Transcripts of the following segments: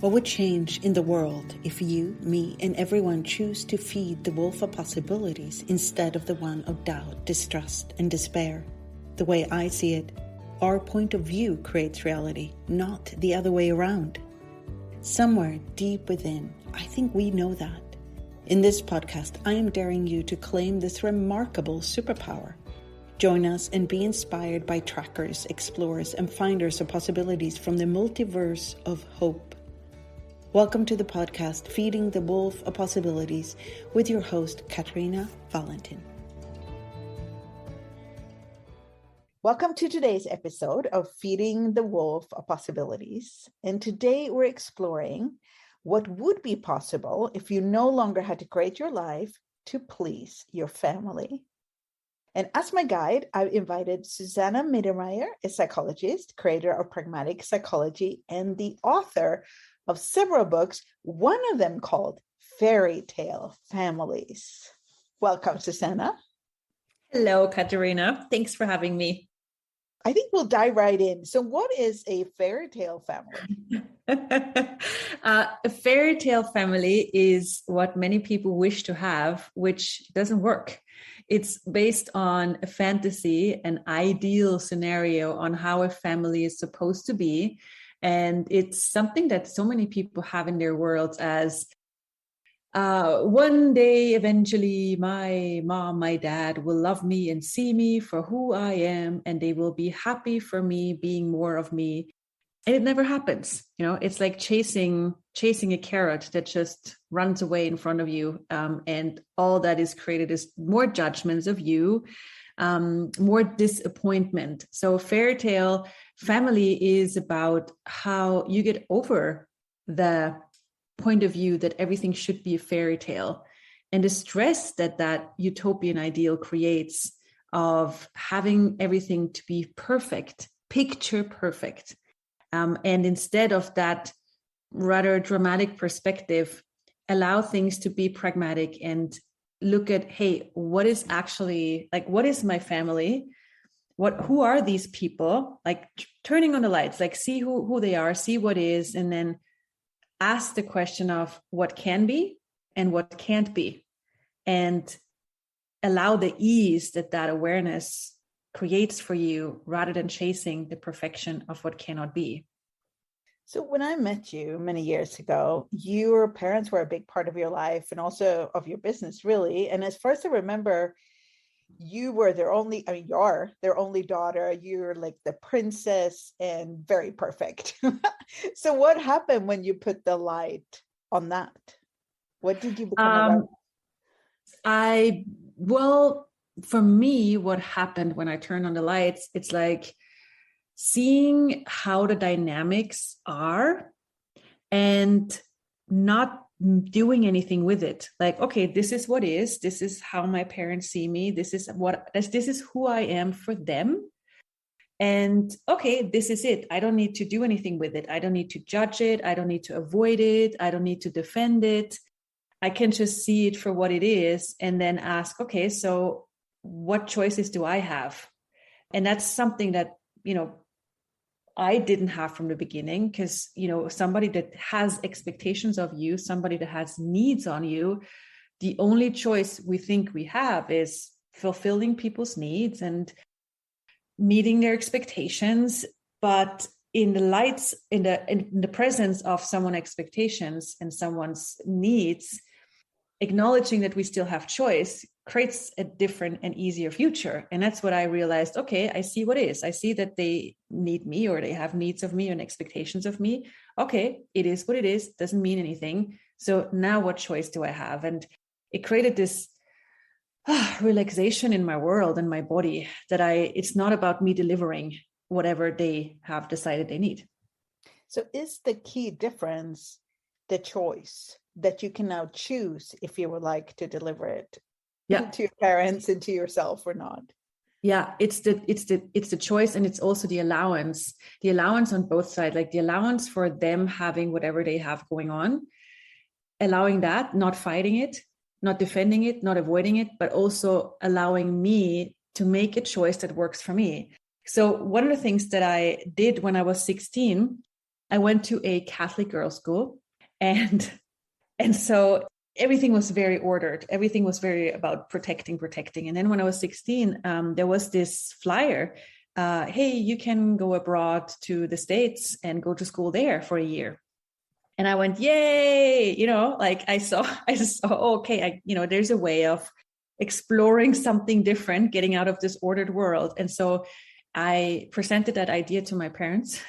What would change in the world if you, me, and everyone choose to feed the wolf of possibilities instead of the one of doubt, distrust, and despair? The way I see it, our point of view creates reality, not the other way around. Somewhere deep within, I think we know that. In this podcast, I am daring you to claim this remarkable superpower. Join us and be inspired by trackers, explorers, and finders of possibilities from the multiverse of hope. Welcome to the podcast, Feeding the Wolf of Possibilities, with your host, Katarina Valentin. Welcome to today's episode of Feeding the Wolf of Possibilities. And today we're exploring what would be possible if you no longer had to create your life to please your family. And as my guide, I've invited Susanna Mittermaier, a psychologist, creator of Pragmatic Psychology, and the author of several books, one of them called Fairytale Families. Welcome, Susanna. Hello, Katarina. Thanks for having me. I think we'll dive right in. So what is a fairytale family? A fairytale family is what many people wish to have, which doesn't work. It's based on a fantasy, an ideal scenario on how a family is supposed to be. And it's something that so many people have in their worlds as one day, eventually, my mom, my dad will love me and see me for who I am, and they will be happy for me being more of me. And it never happens. You know, it's like chasing a carrot that just runs away in front of you. And all that is created is more judgments of you, more disappointment. So fairytale family is about how you get over the point of view that everything should be a fairy tale and the stress that utopian ideal creates of having everything to be perfect, picture perfect. And instead of that rather dramatic perspective, allow things to be pragmatic and look at, hey, what is actually, like, what is my family? Who are these people? Like turning on the lights, like see who they are, see what is, and then ask the question of what can be and what can't be, and allow the ease that awareness creates for you rather than chasing the perfection of what cannot be. So when I met you many years ago, your parents were a big part of your life and also of your business, really. And as far as I remember, you were you're their only daughter. You're like the princess and very perfect. So what happened when you put the light on that? What did you become about? For me, what happened when I turned on the lights, it's like seeing how the dynamics are and not doing anything with it. Like, okay, this is what is, this is how my parents see me. This is who I am for them. And okay, this is it. I don't need to do anything with it. I don't need to judge it. I don't need to avoid it. I don't need to defend it. I can just see it for what it is and then ask, okay, so what choices do I have? And that's something that, I didn't have from the beginning, because, somebody that has expectations of you, somebody that has needs on you, the only choice we think we have is fulfilling people's needs and meeting their expectations. But in the lights, in the presence of someone's expectations and someone's needs, acknowledging that we still have choice creates a different and easier future. And that's what I realized. Okay, I see what is. I see that they need me or they have needs of me and expectations of me. Okay, it is what it is. Doesn't mean anything. So now what choice do I have? And it created this relaxation in my world and my body that it's not about me delivering whatever they have decided they need. So is the key difference the choice that you can now choose if you would like to deliver it to your parents and to yourself or not? Yeah, it's the choice, and it's also the allowance on both sides, like the allowance for them having whatever they have going on, allowing that, not fighting it, not defending it, not avoiding it, but also allowing me to make a choice that works for me. So one of the things that I did when I was 16 I went to a Catholic girls' school, and so everything was very ordered. Everything was very about protecting. And then when I was 16, there was this flyer. Hey, you can go abroad to the States and go to school there for a year. And I went, yay, like I saw, okay, there's a way of exploring something different, getting out of this ordered world. And so I presented that idea to my parents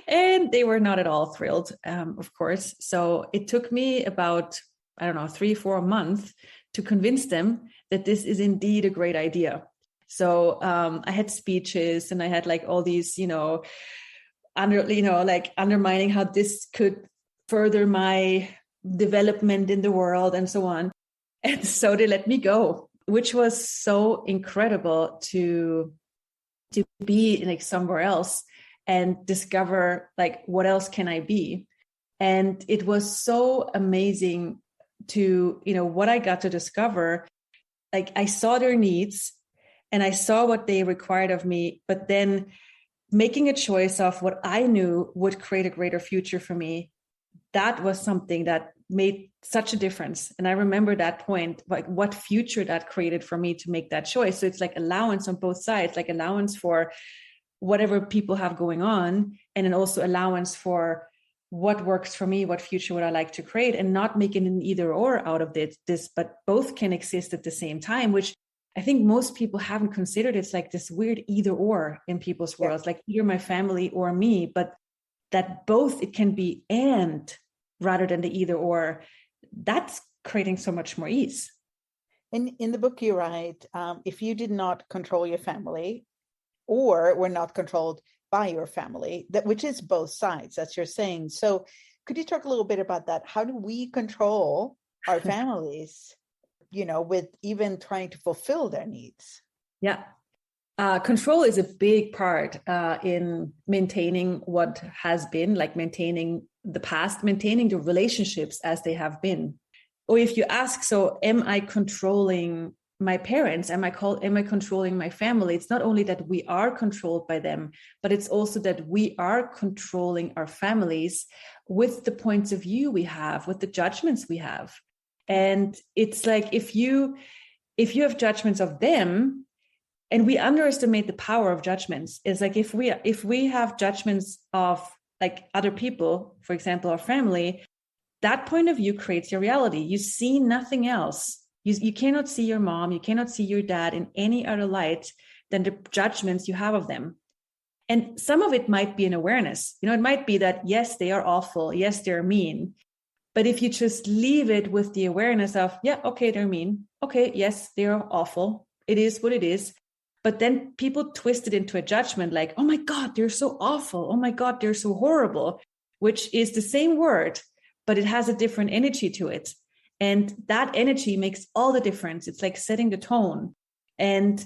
and they were not at all thrilled, of course. So it took me about, 3-4 months to convince them that this is indeed a great idea. So I had speeches and I had like all these, undermining how this could further my development in the world and so on. And so they let me go, which was so incredible to be like somewhere else and discover like, what else can I be? And it was so amazing to, what I got to discover. Like I saw their needs and I saw what they required of me, but then making a choice of what I knew would create a greater future for me, that was something that made such a difference. And I remember that point, like what future that created for me to make that choice. So it's like allowance on both sides, like allowance for whatever people have going on, and then also allowance for what works for me, what future would I like to create, and not making an either or out of this, but both can exist at the same time, which I think most people haven't considered. It's like this weird either or in people's worlds, like either my family or me, but that both it can be and rather than the either or, that's creating so much more ease. In the book you write, if you did not control your family or were not controlled by your family, that which is both sides, as you're saying. So could you talk a little bit about that? How do we control our families, with even trying to fulfill their needs? Yeah. Control is a big part in maintaining what has been, like maintaining the past, maintaining the relationships as they have been. Or if you ask, so am I controlling my parents? Am I controlling my family? It's not only that we are controlled by them, but it's also that we are controlling our families with the points of view we have, with the judgments we have. And it's like, if you have judgments of them, and we underestimate the power of judgments. It's like if we have judgments of like other people, for example, our family, that point of view creates your reality. You see nothing else. You cannot see your mom, you cannot see your dad in any other light than the judgments you have of them. And some of it might be an awareness. It might be that, yes, they are awful. Yes, they're mean. But if you just leave it with the awareness of, yeah, okay, they're mean. Okay, yes, they're awful. It is what it is. But then people twist it into a judgment like, oh my God, they're so awful. Oh my God, they're so horrible, which is the same word, but it has a different energy to it. And that energy makes all the difference. It's like setting the tone. And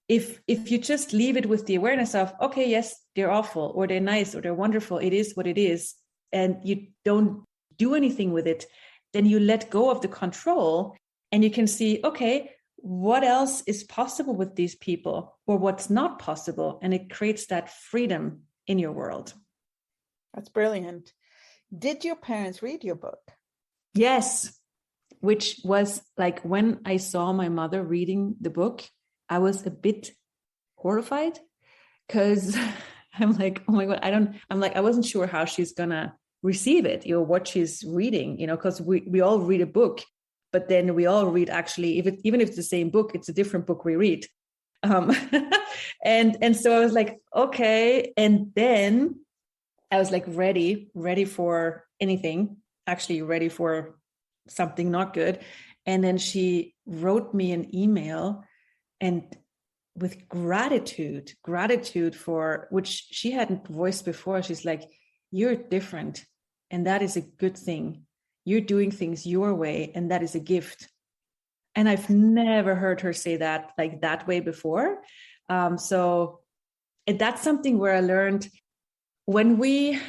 if you just leave it with the awareness of, okay, yes, they're awful, or they're nice, or they're wonderful, it is what it is, and you don't do anything with it, then you let go of the control and you can see, okay, what else is possible with these people, or what's not possible? And it creates that freedom in your world. That's brilliant. Did your parents read your book? Yes, which was like when I saw my mother reading the book, I was a bit horrified because I'm like, oh my God, I wasn't sure how she's gonna receive it, what she's reading, because we all read a book. But then we all read, actually, even if it's the same book, it's a different book we read. And so I was like, okay. And then I was like, ready for anything, actually ready for something not good. And then she wrote me an email and with gratitude for which she hadn't voiced before. She's like, you're different. And that is a good thing. You're doing things your way, and that is a gift. And I've never heard her say that like that way before. So that's something where I learned, when we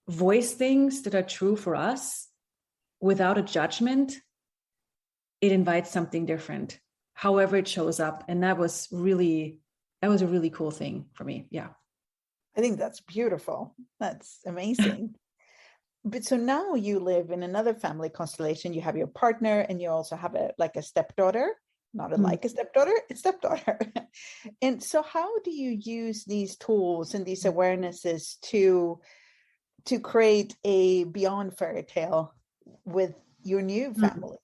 voice things that are true for us without a judgment, it invites something different, however it shows up. And that was a really cool thing for me. Yeah. I think that's beautiful. That's amazing. But so now you live in another family constellation. You have your partner and you also have a stepdaughter, not like a stepdaughter, a stepdaughter. And so how do you use these tools and these awarenesses to create a beyond fairy tale with your new family?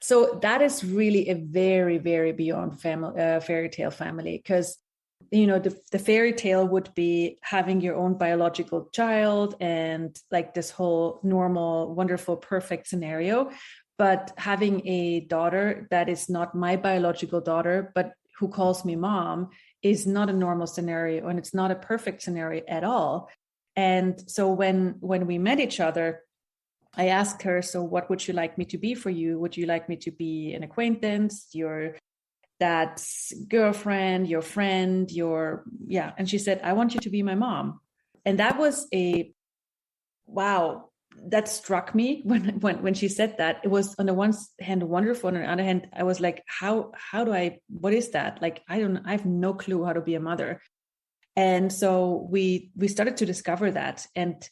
So that is really a very, very beyond family, fairy tale family, because the fairy tale would be having your own biological child and like this whole normal, wonderful, perfect scenario. But having a daughter that is not my biological daughter, but who calls me mom, is not a normal scenario, and it's not a perfect scenario at all. And so when we met each other, I asked her, so what would you like me to be for you? Would you like me to be an acquaintance, your dad's girlfriend, your friend, yeah. And she said, I want you to be my mom. And that was wow, that struck me when she said that. It was on the one hand wonderful, on the other hand, I was like, what is that? Like, I have no clue how to be a mother. And so we started to discover that. And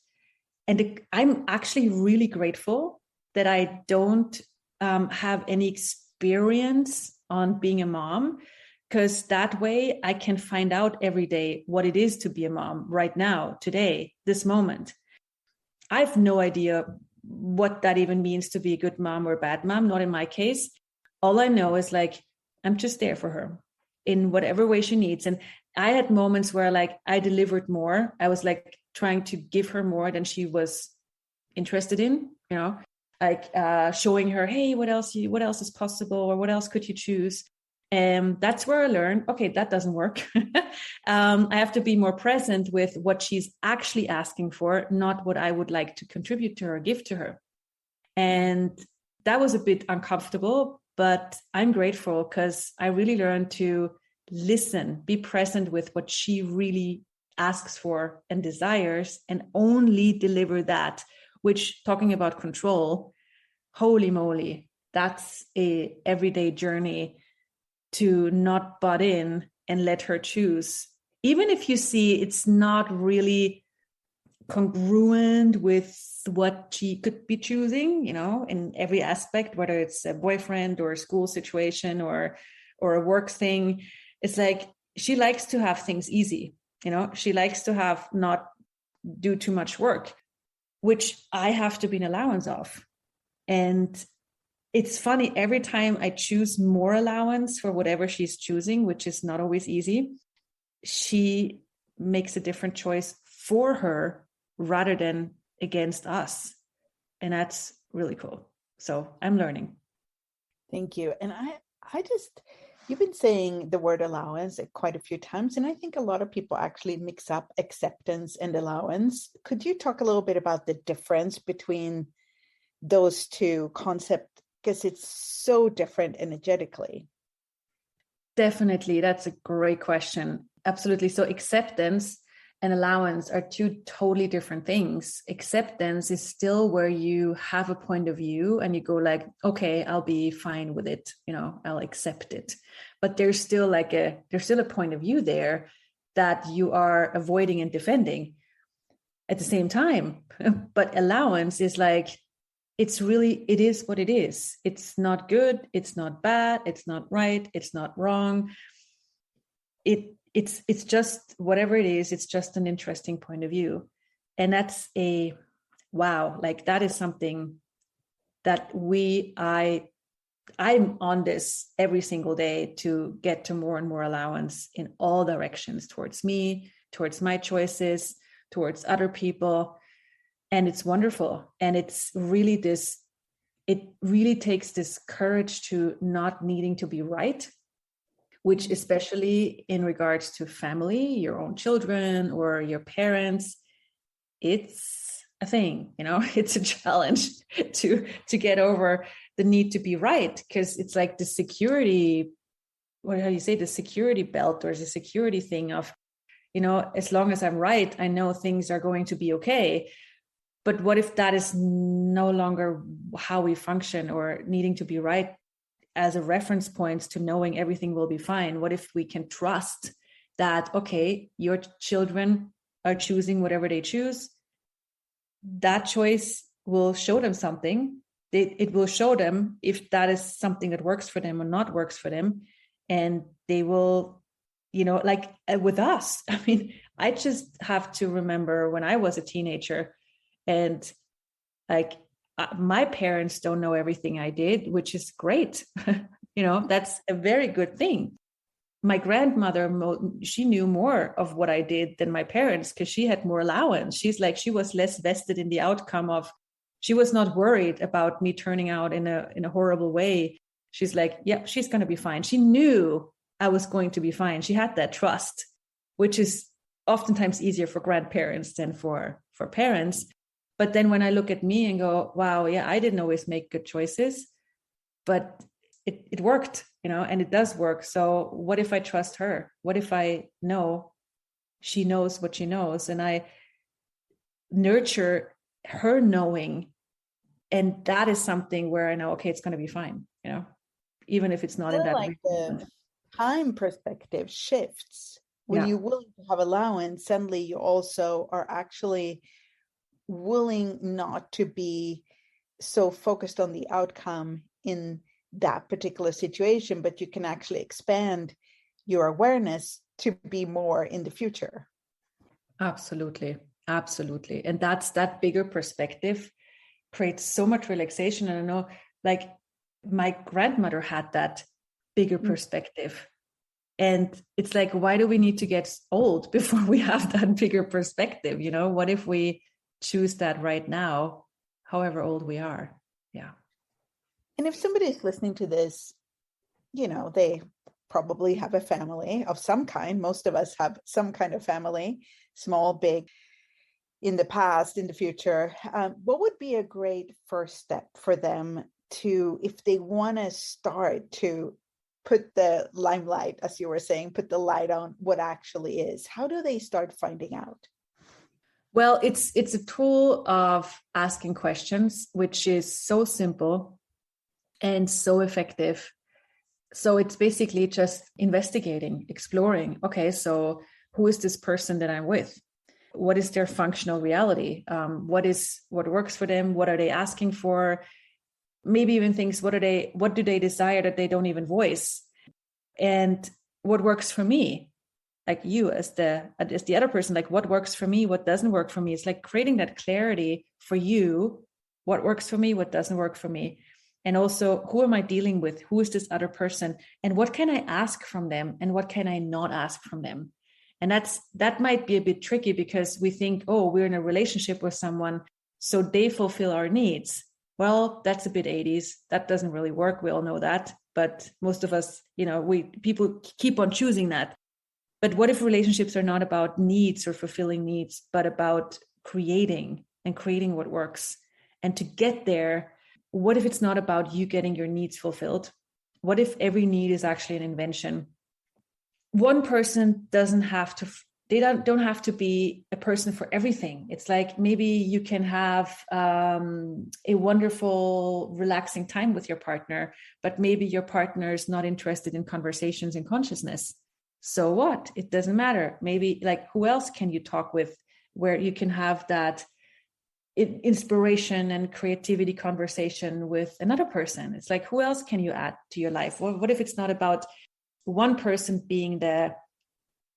I'm actually really grateful that I don't have any experience on being a mom, because that way I can find out every day what it is to be a mom right now, today, this moment. I have no idea what that even means to be a good mom or a bad mom, not in my case. All I know is like, I'm just there for her in whatever way she needs. And I had moments where like I delivered more. I was like trying to give her more than she was interested in, like showing her, hey, what else is possible, or what else could you choose? And that's where I learned, okay, that doesn't work. I have to be more present with what she's actually asking for, not what I would like to contribute to her, give to her. And that was a bit uncomfortable, but I'm grateful because I really learned to listen, be present with what she really asks for and desires, and only deliver that. Which, talking about control, holy moly, that's a everyday journey to not butt in and let her choose. Even if you see it's not really congruent with what she could be choosing, in every aspect, whether it's a boyfriend or a school situation or a work thing. It's like she likes to have things easy, she likes to have not do too much work, which I have to be an allowance of. And it's funny, every time I choose more allowance for whatever she's choosing, which is not always easy, she makes a different choice for her rather than against us. And that's really cool. So I'm learning. Thank you. And you've been saying the word allowance quite a few times, and I think a lot of people actually mix up acceptance and allowance. Could you talk a little bit about the difference between those two concepts? Because it's so different energetically. Definitely. That's a great question. Absolutely. So acceptance and allowance are two totally different things. Acceptance is still where you have a point of view and you go like, okay, I'll be fine with it. I'll accept it. But there's still a point of view there that you are avoiding and defending at the same time. But allowance is like, it is what it is. It's not good. It's not bad. It's not right. It's not wrong. It's just whatever it is. It's just an interesting point of view. And that's wow, like that is something that I'm on this every single day to get to more and more allowance in all directions, towards me, towards my choices, towards other people. And it's wonderful. And it's really it really takes this courage to not needing to be right, which especially in regards to family, your own children or your parents, it's a thing, it's a challenge to get over the need to be right. Because it's like the security, how do you say, the security belt or the security thing of, as long as I'm right, I know things are going to be okay. But what if that is no longer how we function, or needing to be right as a reference point to knowing everything will be fine? What if we can trust that, okay, your children are choosing whatever they choose, that choice will show them something. It will show them if that is something that works for them or not works for them. And they will, like with us, I mean, I just have to remember when I was a teenager, and like my parents don't know everything I did, which is great. That's a very good thing. My grandmother, she knew more of what I did than my parents because she had more allowance. She was less vested in the outcome of, she was not worried about me turning out in a horrible way. She's like, yeah, she's going to be fine. She knew I was going to be fine. She had that trust, which is oftentimes easier for grandparents than for parents. But then when I look at me and go, wow, yeah, I didn't always make good choices, but it worked, and it does work. So what if I trust her? What if I know she knows what she knows, and I nurture her knowing? And that is something where I know, okay, it's going to be fine, even if it's not in that. Like the time perspective shifts when you're willing to have allowance. Suddenly you also are actually willing not to be so focused on the outcome in that particular situation, but you can actually expand your awareness to be more in the future. Absolutely. And that bigger perspective creates so much relaxation. And I know, like, my grandmother had that bigger perspective. And it's like, why do we need to get old before we have that bigger perspective? What if we choose that right now, however old we are? Yeah. And if somebody is listening to this, they probably have a family of some kind. Most of us have some kind of family, small, big, in the past, in the future. What would be a great first step for them to, if they want to start to put the limelight, as you were saying, put the light on what actually is? How do they start finding out? Well, it's a tool of asking questions, which is so simple and so effective. So it's basically just investigating, exploring. Okay, so who is this person that I'm with? What is their functional reality? What works for them? What are they asking for? Maybe even things, what do they desire that they don't even voice? And what works for me? Like you as the other person, like what works for me, what doesn't work for me? It's like creating that clarity for you, what works for me, what doesn't work for me. And also, who am I dealing with? Who is this other person? And what can I ask from them? And what can I not ask from them? And that might be a bit tricky because we think, oh, we're in a relationship with someone, so they fulfill our needs. Well, that's a bit 80s. That doesn't really work. We all know that. But most of us, people keep on choosing that. But what if relationships are not about needs or fulfilling needs, but about creating what works? And to get there, what if it's not about you getting your needs fulfilled? What if every need is actually an invention? One person don't have to be a person for everything. It's like, maybe you can have a wonderful, relaxing time with your partner, but maybe your partner is not interested in conversations and consciousness. So what? It doesn't matter. Maybe, like, who else can you talk with where you can have that inspiration and creativity conversation with another person? It's like, who else can you add to your life? What if it's not about one person being the,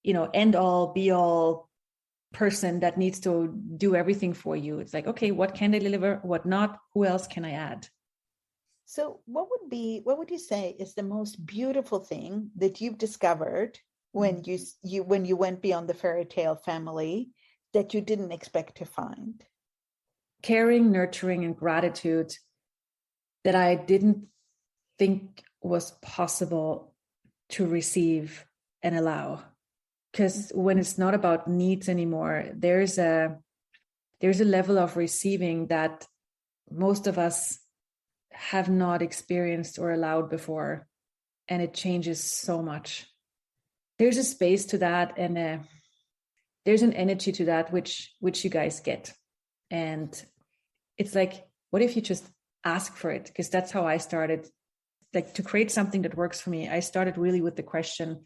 end all be all person that needs to do everything for you? It's like, okay, what can they deliver? What not? Who else can I add? So what would you say is the most beautiful thing that you've discovered when you went beyond the Fairytale family that you didn't expect to find? Caring, nurturing, and gratitude that I didn't think was possible to receive and allow. Because when it's not about needs anymore, there's a level of receiving that most of us have not experienced or allowed before, and it changes so much. There's a space to that, and there's an energy to that which you guys get. And it's like, what if you just ask for it? Because that's how I started, like, to create something that works for me. I started really with the question,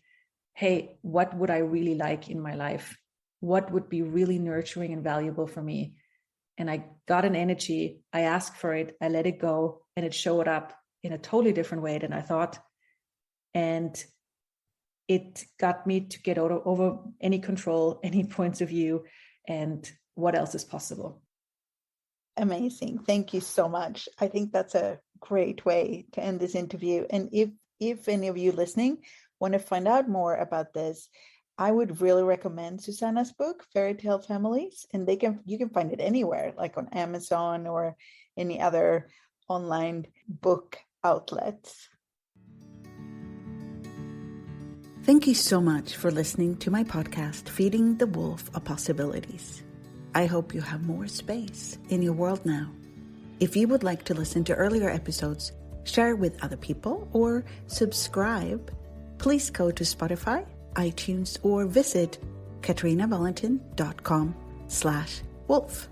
hey, what would I really like in my life? what would be really nurturing and valuable for me. And I got an energy, I asked for it, I let it go, and it showed up in a totally different way than I thought. And it got me to get over any control, any points of view, and what else is possible. Amazing. Thank you so much. I think that's a great way to end this interview. And if any of you listening want to find out more about this, I would really recommend Susanna's book, Fairytale Families, and you can find it anywhere, like on Amazon or any other online book outlets. Thank you so much for listening to my podcast, Feeding the Wolf of Possibilities. I hope you have more space in your world now. If you would like to listen to earlier episodes, share with other people, or subscribe, please go to Spotify, iTunes, or visit katrinavalentin.com/wolf.